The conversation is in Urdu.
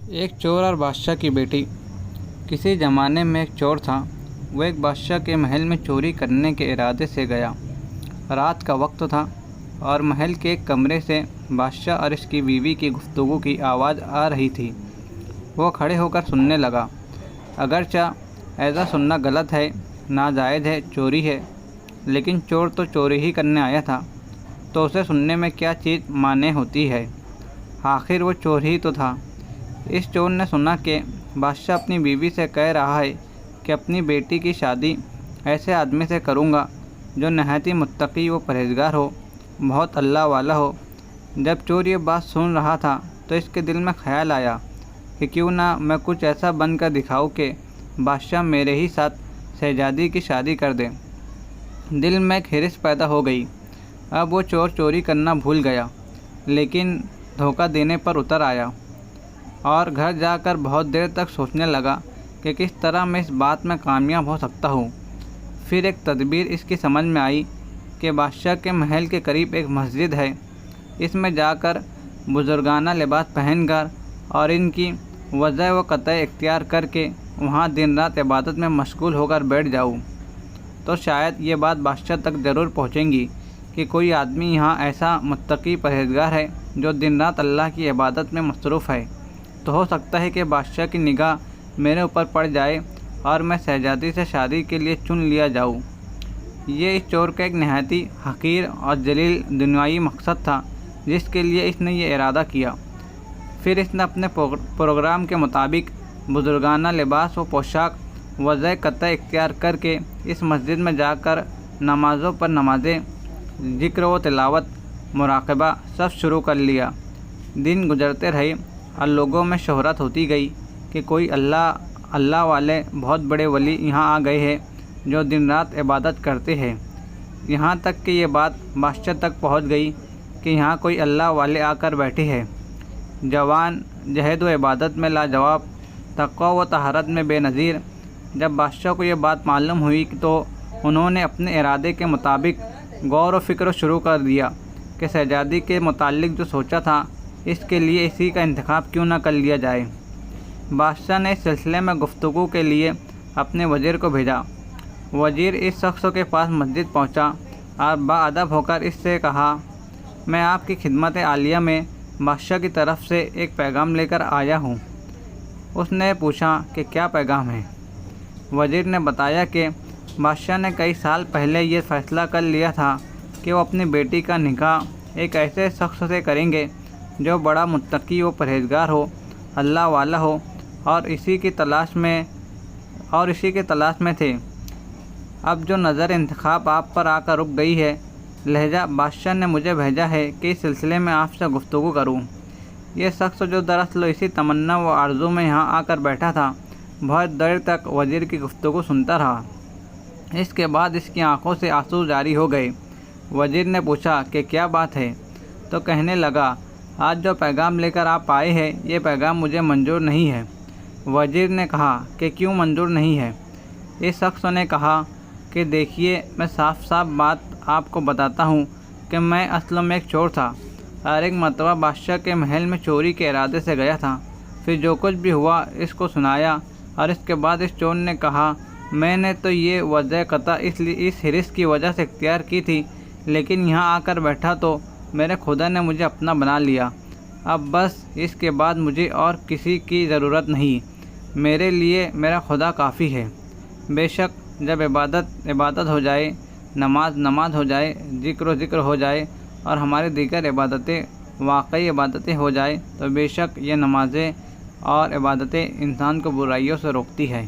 ایک چور اور بادشاہ کی بیٹی۔ کسی زمانے میں ایک چور تھا۔ وہ ایک بادشاہ کے محل میں چوری کرنے کے ارادے سے گیا۔ رات کا وقت تھا اور محل کے ایک کمرے سے بادشاہ اور اس کی بیوی کی گفتگو کی آواز آ رہی تھی۔ وہ کھڑے ہو کر سننے لگا۔ اگرچہ ایسا سننا غلط ہے، ناجائز ہے، چوری ہے، لیکن چور تو چوری ہی کرنے آیا تھا، تو اسے سننے میں کیا چیز مانع ہوتی ہے؟ آخر وہ چور ہی تو تھا۔ اس چور نے سنا کہ بادشاہ اپنی بیوی سے کہہ رہا ہے کہ اپنی بیٹی کی شادی ایسے آدمی سے کروں گا جو نہایت ہی متقی و پرہیزگار ہو، بہت اللہ والا ہو۔ جب چور یہ بات سن رہا تھا تو اس کے دل میں خیال آیا کہ کیوں نہ میں کچھ ایسا بن کر دکھاؤں کہ بادشاہ میرے ہی ساتھ شہزادی کی شادی کر دے۔ دل میں ایک ہرس پیدا ہو گئی۔ اب وہ چور چوری کرنا بھول گیا، لیکن دھوکہ دینے پر اتر آیا اور گھر جا کر بہت دیر تک سوچنے لگا کہ کس طرح میں اس بات میں کامیاب ہو سکتا ہوں۔ پھر ایک تدبیر اس کی سمجھ میں آئی کہ بادشاہ کے محل کے قریب ایک مسجد ہے، اس میں جا کر بزرگانہ لباس پہن کر اور ان کی وضع و قطع اختیار کر کے وہاں دن رات عبادت میں مشغول ہو کر بیٹھ جاؤں تو شاید یہ بات بادشاہ تک ضرور پہنچیں گی کہ کوئی آدمی یہاں ایسا متقی پرہیزگار ہے جو دن رات اللہ کی عبادت میں مصروف ہے۔ تو ہو سکتا ہے کہ بادشاہ کی نگاہ میرے اوپر پڑ جائے اور میں شہزادی سے شادی کے لیے چن لیا جاؤں۔ یہ اس چور کا ایک نہایت ہی حقیر اور ذلیل دنیاوی مقصد تھا جس کے لیے اس نے یہ ارادہ کیا۔ پھر اس نے اپنے پروگرام کے مطابق بزرگانہ لباس و پوشاک وضع قطع اختیار کر کے اس مسجد میں جا کر نمازوں پر نمازیں، ذکر و تلاوت، مراقبہ سب شروع کر لیا۔ دن گزرتے رہے اور لوگوں میں شہرت ہوتی گئی کہ کوئی اللہ والے بہت بڑے ولی یہاں آ گئے ہیں جو دن رات عبادت کرتے ہیں۔ یہاں تک کہ یہ بات بادشاہ تک پہنچ گئی کہ یہاں کوئی اللہ والے آ کر بیٹھے ہیں، جوان، جہد و عبادت میں لاجواب، تقویٰ و طہارت میں بے نظیر۔ جب بادشاہ کو یہ بات معلوم ہوئی تو انہوں نے اپنے ارادے کے مطابق غور و فکر شروع کر دیا کہ شہزادی کے متعلق جو سوچا تھا اس کے لیے اسی کا انتخاب کیوں نہ کر لیا جائے۔ بادشاہ نے اس سلسلے میں گفتگو کے لیے اپنے وزیر کو بھیجا۔ وزیر اس شخص کے پاس مسجد پہنچا اور باادب ہو کر اس سے کہا، میں آپ کی خدمت عالیہ میں بادشاہ کی طرف سے ایک پیغام لے کر آیا ہوں۔ اس نے پوچھا کہ کیا پیغام ہے؟ وزیر نے بتایا کہ بادشاہ نے کئی سال پہلے یہ فیصلہ کر لیا تھا کہ وہ اپنی بیٹی کا نکاح ایک ایسے شخص سے کریں گے جو بڑا متقی و پرہیزگار ہو، اللہ والا ہو، اور اسی کی تلاش میں تھے۔ اب جو نظر انتخاب آپ پر آ کر رک گئی ہے، لہذا بادشاہ نے مجھے بھیجا ہے کہ اس سلسلے میں آپ سے گفتگو کروں۔ یہ شخص جو دراصل اسی تمنا و آرزو میں یہاں آ کر بیٹھا تھا، بہت دیر تک وزیر کی گفتگو سنتا رہا۔ اس کے بعد اس کی آنکھوں سے آنسو جاری ہو گئے۔ وزیر نے پوچھا کہ کیا بات ہے؟ تو کہنے لگا، آج جو پیغام لے کر آپ آئے ہیں یہ پیغام مجھے منظور نہیں ہے۔ وزیر نے کہا کہ کیوں منظور نہیں ہے؟ اس شخص نے کہا کہ دیکھیے، میں صاف بات آپ کو بتاتا ہوں کہ میں اصل میں ایک چور تھا اور ایک مرتبہ بادشاہ کے محل میں چوری کے ارادے سے گیا تھا۔ پھر جو کچھ بھی ہوا اس کو سنایا اور اس کے بعد اس چور نے کہا، میں نے تو یہ وضع قطع اس ہرس کی وجہ سے اختیار کی تھی، لیکن یہاں آ کر بیٹھا تو میرے خدا نے مجھے اپنا بنا لیا۔ اب بس اس کے بعد مجھے اور کسی کی ضرورت نہیں، میرے لیے میرا خدا کافی ہے۔ بے شک جب عبادت ہو جائے، نماز ہو جائے، ذکر ہو جائے اور ہماری دیگر عبادتیں واقعی عبادتیں ہو جائے تو بے شک یہ نمازیں اور عبادتیں انسان کو برائیوں سے روکتی ہے۔